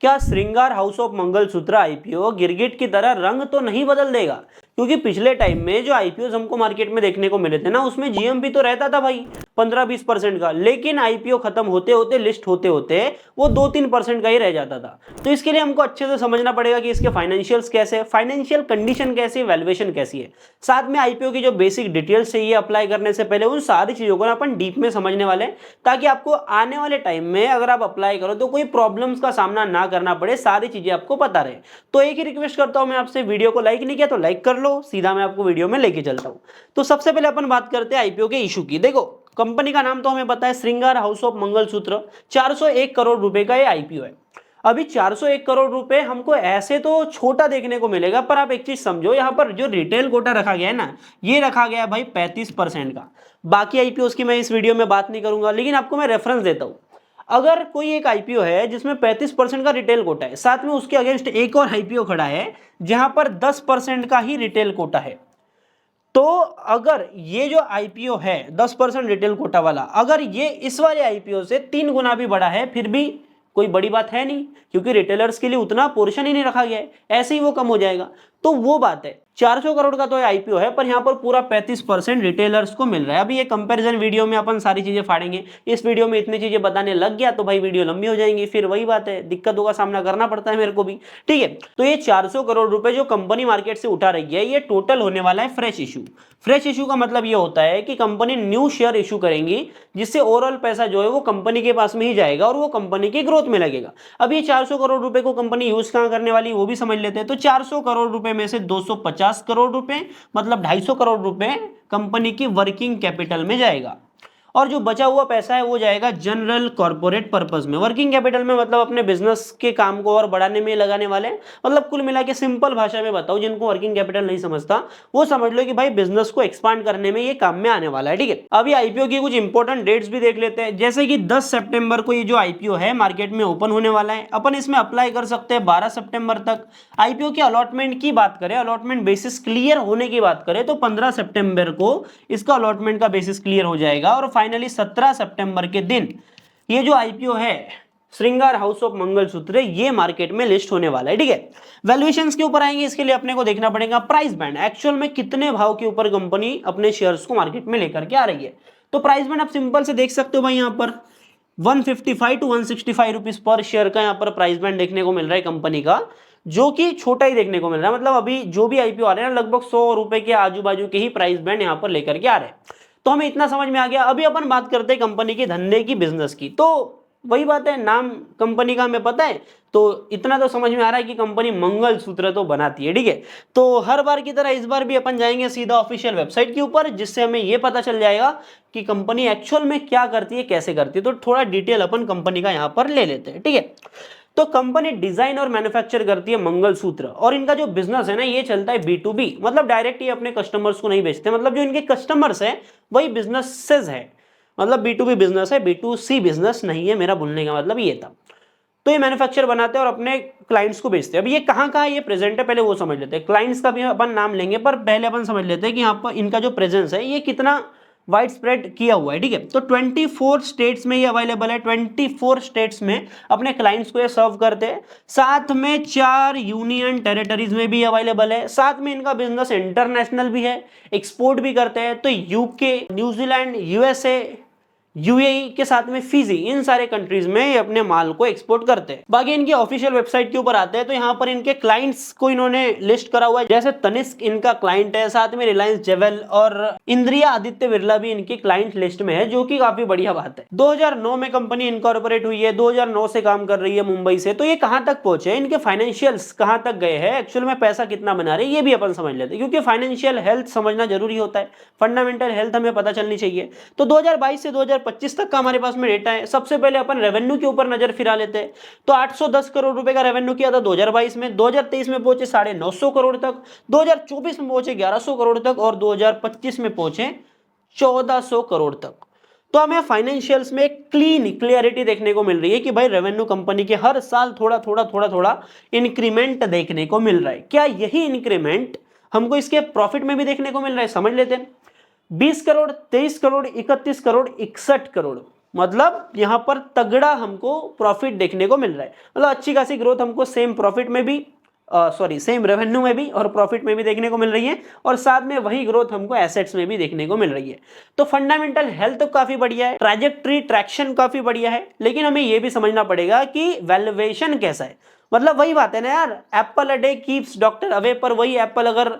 क्या श्रृंगार house of mangalsutra IPO गिरगिट की तरह रंग तो नहीं बदल देगा? क्योंकि पिछले टाइम में जो आईपीओ हमको मार्केट में देखने को मिले थे ना, उसमें जीएमपी तो रहता था भाई 15-20% का, लेकिन आईपीओ खत्म होते होते, लिस्ट होते होते वो 2-3% का ही रह जाता था। तो इसके लिए हमको अच्छे से समझना पड़ेगा कि इसके फाइनेंशियल्स कैसे है, फाइनेंशियल कंडीशन कैसी है, वैल्यूएशन कैसी है, साथ में आईपीओ की जो बेसिक डिटेल्स चाहिए अप्लाई करने से पहले उन सारी चीजों को अपन डीप में समझने वाले हैं, ताकि आपको आने वाले टाइम में अगर आप अप्लाई करो तो कोई प्रॉब्लम्स का सामना ना करना पड़े, सारी चीजें आपको पता रहे। तो एक ही रिक्वेस्ट करता हूं मैं आपसे, वीडियो को लाइक नहीं किया तो लाइक कर लो, सीधा मैं आपको वीडियो में लेके चलता हूं। तो सबसे पहले अपन बात करते हैं आईपीओ के इशू की। देखो, कंपनी का नाम तो हमें पता है, श्रृंगार हाउस ऑफ मंगलसूत्र। 401 करोड़ रुपए का ये आईपीओ है। अभी 401 करोड़ रुपए हमको ऐसे तो छोटा देखने को मिलेगा, पर आप एक चीज समझो, यहां पर जो रिटेल कोटा रखा गया है ना, ये रखा गया है भाई 35% का। बाकी आईपीओ की मैं इस वीडियो में बात नहीं करूंगा, लेकिन आपको मैं रेफरेंस देता हूं। अगर कोई एक आईपीओ है जिसमें 35% का रिटेल कोटा है, साथ में उसके अगेंस्ट एक और आईपीओ खड़ा है जहां पर 10% का ही रिटेल कोटा है, तो अगर ये जो आईपीओ है 10% रिटेल कोटा वाला, अगर ये इस वाले आईपीओ से 3 गुना भी बड़ा है, फिर भी कोई बड़ी बात है नहीं, क्योंकि रिटेलर्स के लिए उतना पोर्शन ही नहीं रखा गया है, ऐसे ही वो कम हो जाएगा। तो वो बात है, 400 करोड़ का तो आईपीओ है, पर यहाँ पर पूरा 35% रिटेलर्स को मिल रहा है। अभी ये कंपैरिजन वीडियो में अपन सारी चीजें फाड़ेंगे, इस वीडियो में इतनी चीजें बताने लग गया तो भाई वीडियो लंबी हो जाएंगी, फिर वही बात है, दिक्कतों का सामना करना पड़ता है मेरे को भी। ठीक है, तो ये 400 करोड़ रुपए जो कंपनी मार्केट से उठा रही है, ये टोटल होने वाला है फ्रेश इशू। फ्रेश इशू का मतलब ये होता है कि कंपनी न्यू शेयर इशू करेंगी, जिससे ओवरऑल पैसा जो है वो कंपनी के पास में ही जाएगा और वो कंपनी की ग्रोथ में लगेगा। अब ये 400 करोड़ रुपए को कंपनी यूज कहां करने वाली है वो भी समझ लेते हैं। तो 400 करोड़ रुपए में से 250 करोड़ रुपए, मतलब 250 करोड़ रुपए कंपनी की वर्किंग कैपिटल में जाएगा, और जो बचा हुआ पैसा है वो जाएगा जनरल कॉर्पोरेट पर्पस में। वर्किंग कैपिटल में मतलब अपने बिजनेस के काम को और बढ़ाने में लगाने वाले, मतलब कुल मिला के सिंपल भाषा में बताओ, जिनको वर्किंग कैपिटल नहीं समझता वो समझ लो कि भाई बिजनेस को एक्सपांड करने में ये काम में आने वाला है। ठीक है, अभी आईपीओ की कुछ इंपॉर्टेंट डेट्स भी देख लेते हैं, जैसे कि 10 सितंबर को ये जो आईपीओ है मार्केट में ओपन होने वाला है। अपन इसमें अप्लाई कर सकते हैं 12 सितंबर तक। आईपीओ की अलॉटमेंट की बात करें, अलॉटमेंट बेसिस क्लियर होने की बात करें, तो 15 सितंबर को इसका अलॉटमेंट का बेसिस क्लियर हो जाएगा, और फाइनली 17 सितंबर के दिन ये जो आईपीओ है श्रृंगार हाउस ऑफ मंगलसूत्र, ये मार्केट में लिस्ट होने वाला है। ठीक है, वैल्यूएशंस के ऊपर आएंगे, इसके लिए अपने को देखना पड़ेगा प्राइस बैंड, एक्चुअल में कितने भाव के ऊपर कंपनी अपने शेयर्स को मार्केट में लेकर के आ रही है। तो प्राइस बैंड आप सिंपल से देख सकते हो भाई, यहां पर 155 टू 165 रुपीज पर शेयर का यहाँ पर प्राइस बैंड देखने को मिल रहा है कंपनी का, जो कि छोटा ही देखने को मिल रहा है। मतलब अभी जो भी आईपीओ आ रहे हैं लगभग 100 रुपए के आजू बाजू के ही प्राइस बैंड यहाँ पर लेकर के आ रहे हैं। तो हमें इतना समझ में आ गया। अभी अपन बात करते हैं कंपनी के धंधे की, बिजनेस की। तो वही बात है, नाम कंपनी का हमें पता है, तो इतना तो समझ में आ रहा है कि कंपनी मंगलसूत्र तो बनाती है। ठीक है, तो हर बार की तरह इस बार भी अपन जाएंगे सीधा ऑफिशियल वेबसाइट के ऊपर, जिससे हमें यह पता चल जाएगा कि कंपनी एक्चुअल में क्या करती है, कैसे करती है। तो थोड़ा डिटेल अपन कंपनी का यहां पर ले लेते हैं। ठीक है, तो कंपनी डिजाइन और मैन्युफैक्चर करती है मंगलसूत्र, और इनका जो बिजनेस है ना ये चलता है B2B, मतलब डायरेक्ट ये अपने कस्टमर्स को नहीं बेचते, मतलब जो इनके कस्टमर्स हैं वही बिजनेसेस है, मतलब B2B बिजनेस है, B2C बिजनेस नहीं है, मेरा बोलने का मतलब ये था। तो ये मैन्युफैक्चर बनाते हैं और अपने क्लाइंट्स को बेचते हैं। अब ये कहाँ कहाँ ये प्रेजेंट है पहले वो समझ लेते हैं। क्लाइंट्स का भी अपन नाम लेंगे, पर पहले अपन समझ लेते हैं कि यहाँ पर इनका जो प्रेजेंस है ये कितना वाइड स्प्रेड किया हुआ है। ठीक है, तो 24 स्टेट्स में ये अवेलेबल है, 24 स्टेट्स में अपने क्लाइंट्स को ये सर्व करते हैं। साथ में 4 यूनियन टेरिटरीज में भी अवेलेबल है। साथ में इनका बिजनेस इंटरनेशनल भी है, एक्सपोर्ट भी करते हैं। तो यूके, न्यूजीलैंड, यूएसए, यूएई के साथ में फिजी, इन सारे कंट्रीज में ये अपने माल को एक्सपोर्ट करते हैं। बाकी इनकी ऑफिशियल वेबसाइट के ऊपर आते हैं तो यहाँ पर इनके क्लाइंट्स को इन्होंने लिस्ट करा हुआ है, जैसे तनिष्क इनका क्लाइंट है, साथ में रिलायंस जेवेल और इंद्रिया आदित्य बिरला भी इनकी क्लाइंट लिस्ट में है, जो कि काफी बढ़िया बात है। 2009 में कंपनी इनकॉर्पोरेट हुई है, 2009 से काम कर रही है मुंबई से। तो ये कहां तक पहुंचे, इनके फाइनेंशियल्स कहां तक गए हैं, एक्चुअल में पैसा कितना बना रहे हैं, ये भी अपन समझ लेते हैं, क्योंकि फाइनेंशियल हेल्थ समझना जरूरी होता है, फंडामेंटल हेल्थ हमें पता चलनी चाहिए। तो 2022 से 2025 तक का हमारे पास में डेटा है। सबसे पहले अपन रेवेन्यू के ऊपर नजर फिरा लेते हैं। तो 810 करोड़ रुपए का रेवेन्यू किया था 2022 में, 2023 में पहुंचे 950 करोड़ तक, 2024 में पहुंचे 1100 करोड़ तक, और 2025 में पहुंचे 1400 करोड़ तक। तो हमें फाइनेंशियल्स में क्लियरिटी देखने को मिल रही है कि भाई रेवेन्यू कंपनी के हर साल थोड़ा थोड़ा इंक्रीमेंट देखने को मिल रहा है। क्या यही इंक्रीमेंट हमको इसके प्रॉफिट में भी देखने को मिल रहा है? समझ लेते हैं। 20 करोड़, 23 करोड़, 31 करोड़, 61 करोड़, मतलब यहाँ पर तगड़ा हमको प्रॉफिट देखने को मिल रहा है, मतलब अच्छी खासी ग्रोथ हमको सेम प्रॉफिट में भी सेम रेवेन्यू में भी और प्रॉफिट में भी देखने को मिल रही है, और साथ में वही ग्रोथ हमको एसेट्स में भी देखने को मिल रही है। तो फंडामेंटल हेल्थ तो काफी बढ़िया है, ट्रैजेक्टरी ट्रैक्शन काफी बढ़िया है, लेकिन हमें यह भी समझना पड़ेगा कि वैल्यूएशन कैसा है। मतलब वही बात है ना यार, Apple a day keeps doctor away, पर वही एप्पल अगर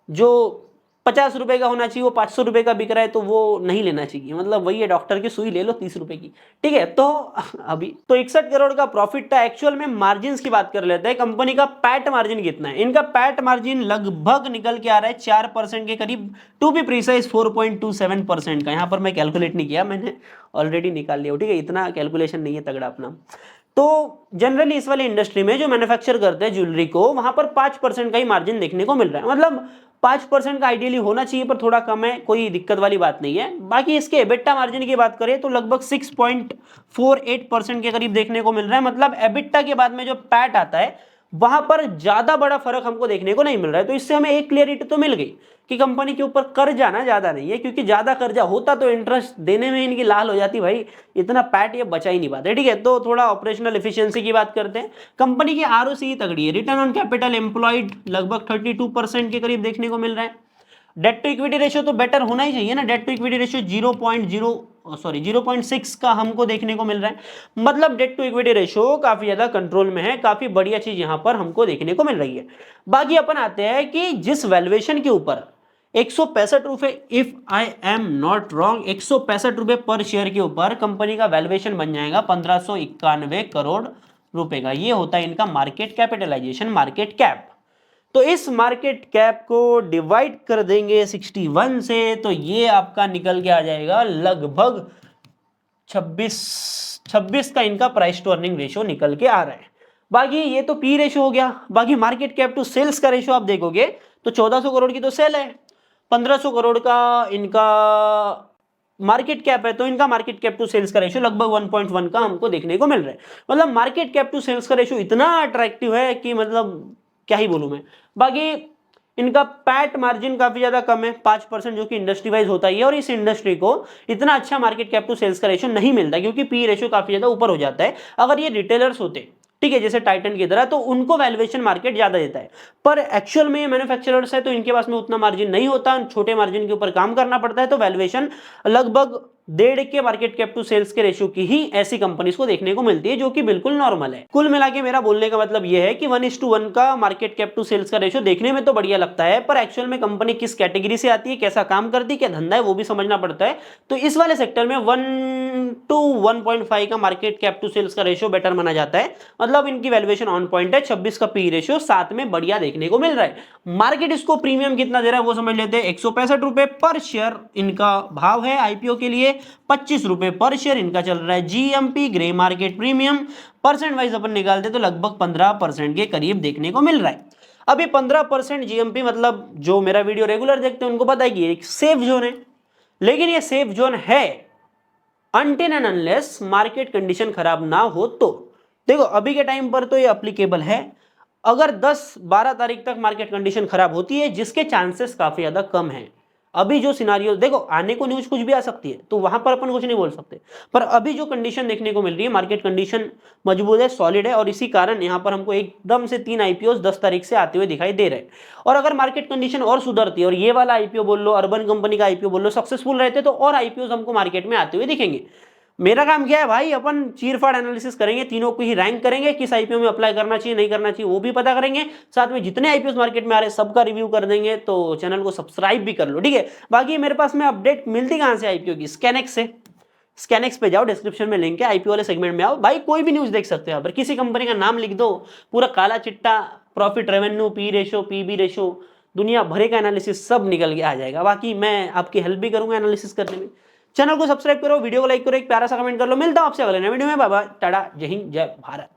जो 50 रुपए का होना चाहिए वो 500 रुपए का बिक रहा है तो वो नहीं लेना चाहिए। मतलब वही है, डॉक्टर की सुई ले लो 30 रुपए की, ठीक है। तो अभी तो 61 करोड़ का प्रॉफिट था। एक्चुअल में मार्जिन की बात कर लेते हैं, कंपनी का पैट मार्जिन कितना है। इनका पैट मार्जिन लगभग निकल के आ रहा है 4% के करीब, टू बी प्रिसाइज 4.27% का। यहाँ पर मैं कैलकुलेट नहीं किया, मैंने ऑलरेडी निकाल लिया, ठीक है, इतना कैलकुलेशन नहीं है तगड़ा अपना। तो जनरली इस वाली इंडस्ट्री में जो मैन्युफैक्चर करते हैं ज्वेलरी को, वहां पर 5% का ही मार्जिन देखने को मिल रहा है। मतलब 5% का आइडियली होना चाहिए, पर थोड़ा कम है, कोई दिक्कत वाली बात नहीं है। बाकी इसके एबिटा मार्जिन की बात करें तो लगभग 6.48% के करीब देखने को मिल रहा है। मतलब एबिटा के बाद में जो पैट आता है वहां पर ज्यादा बड़ा फर्क हमको देखने को नहीं मिल रहा है। तो इससे हमें एक क्लियरिटी तो मिल गई कि कंपनी के ऊपर कर्जा ना ज्यादा नहीं है, क्योंकि ज्यादा कर्जा होता तो इंटरेस्ट देने में इनकी लाल हो जाती, भाई इतना पैट ये बचा ही नहीं पाते, ठीक है। तो थोड़ा ऑपरेशनल एफिशिएंसी की बात करते हैं। कंपनी की आरओसी तगड़ी है, रिटर्न ऑन कैपिटल एम्प्लॉयड लगभग 32% के करीब देखने को मिल रहा है। डेट टू इक्विटी रेशियो तो बेटर होना ही चाहिए ना, डेट टू इक्विटी रेशियो 0.6 का हमको देखने को मिल रहा है। मतलब डेट टू इक्विटी रेशियो काफी ज्यादा कंट्रोल में है, काफी बढ़िया चीज यहां पर हमको देखने को मिल रही है। बाकी अपन आते हैं कि जिस वैल्यूएशन के ऊपर 165 रुपए, if I am not wrong, 165 रुपए पर शेयर के ऊपर कंपनी का वैल्यूएशन बन जाएगा 1591 करोड़ रुपए का। ये होता है इनका मार्केट कैपिटलाइजेशन, मार्केट कैप। तो इस मार्केट कैप को डिवाइड कर देंगे 61 से, तो ये आपका निकल के आ जाएगा लगभग 26 का इनका प्राइस टू अर्निंग रेशियो निकल के आ रहा है। बाकी ये तो पी रेशियो हो गया। बाकी मार्केट कैप टू सेल्स का रेशियो आप देखोगे तो 1400 करोड़ की तो सेल है, 1500 करोड़ का इनका मार्केट कैप है, तो इनका मार्केट कैप टू सेल्स का रेशियो लगभग 1.1 का हमको देखने को मिल रहा है। मतलब मार्केट कैप टू सेल्स का रेशियो इतना अट्रैक्टिव है कि मतलब क्या ही बोलूं मैं। बाकी इनका पैट मार्जिन काफी ज्यादा कम है, 5%, जो कि इंडस्ट्री वाइज होता ही है, और इस इंडस्ट्री को इतना अच्छा मार्केट कैप टू सेल्स का रेशियो नहीं मिलता, क्योंकि पी रेशियो काफी ज्यादा ऊपर हो जाता है। अगर ये रिटेलर्स होते, ठीक है, जैसे टाइटन की तरह, तो उनको वैल्यूएशन मार्केट ज्यादा देता है, पर एक्चुअल में ये मैन्युफैक्चरर्स है तो इनके पास में उतना मार्जिन नहीं होता, छोटे मार्जिन के ऊपर काम करना पड़ता है। तो वैल्यूएशन लगभग 1.5 के मार्केट कैप टू सेल्स के रेशियो की ही ऐसी कंपनीज को देखने को मिलती है, जो कि बिल्कुल नॉर्मल है। कुल मिला के मेरा बोलने का मतलब यह है कि 1:1 का मार्केट कैप टू सेल्स का रेशियो देखने में तो बढ़िया लगता है, पर एक्चुअल में कंपनी किस कैटेगरी से आती है, कैसा काम करती है, क्या धंधा है, वो भी समझना पड़ता है। तो इस वाले सेक्टर में 1:1.5 का मार्केट कैप टू सेल्स का रेशियो बेटर माना जाता है। मतलब इनकी वैल्यूएशन ऑन पॉइंट है, 26 का पी रेशियो साथ में बढ़िया देखने को मिल रहा है। मार्केट इसको प्रीमियम कितना दे रहा है वो समझ लेते हैं। 165 रुपए पर शेयर इनका भाव है आईपीओ के लिए, 25 रुपए पर शेयर इनका चल रहा है GMP, grey market premium. Percent wise अपन निकालते तो लगभग 15% के करीब देखने को मिल रहा है। अब ये 15% जीएमपी, मतलब जो मेरा वीडियो रेगुलर देखते हैं उनको पता है कि एक सेफ जोन है, लेकिन ये सेफ जोन है until and unless market condition खराब ना हो। तो देखो अभी के टाइम पर तो ये अप्लीकेबल है, अगर 10-12 तारीख तक मार्केट कंडीशन खराब होती है, जिसके चांसेस काफी ज्यादा कम है। अभी जो सिनारियो देखो, आने को न्यूज कुछ भी आ सकती है, तो वहां पर अपन कुछ नहीं बोल सकते, पर अभी जो कंडीशन देखने को मिल रही है, मार्केट कंडीशन मजबूत है, सॉलिड है, और इसी कारण यहां पर हमको एकदम से 3 आईपीओ 10 तारीख से आते हुए दिखाई दे रहे हैं। और अगर मार्केट कंडीशन और सुधरती है और ये वाला आईपीओ बोल लो, अर्बन कंपनी का आईपीओ बोल लो, सक्सेसफुल रहते, तो और आईपीओ हमको मार्केट में आते हुए दिखेंगे। मेरा काम क्या है भाई, अपन चीरफाड़ एनालिसिस करेंगे, तीनों को ही रैंक करेंगे, किस आईपीओ में अप्लाई करना चाहिए नहीं करना चाहिए वो भी पता करेंगे, साथ में जितने आईपीओ मार्केट में आ रहे हैं सबका रिव्यू कर देंगे। तो चैनल को सब्सक्राइब भी कर लो, ठीक है। बाकी मेरे पास में अपडेट मिलती कहां से आईपीओ की, स्कैनेक्स से। स्कैनेक्स पे जाओ, डिस्क्रिप्शन में लिंक है, आईपीओ वाले सेगमेंट में आओ भाई, कोई भी न्यूज देख सकते हो। पर किसी कंपनी का नाम लिख दो, पूरा काला चिट्टा, profit, revenue, P ratio, PB ratio, दुनिया भरे का एनालिसिस सब निकल के आ जाएगा। बाकी मैं आपकी हेल्प भी करूंगा एनालिसिस करने में। चैनल को सब्सक्राइब करो, वीडियो को लाइक करो, एक प्यारा सा कमेंट कर लो। मिलता हूं आपसे अगले नए वीडियो में। बाय बाय, टाटा, जय हिंद, जय भारत।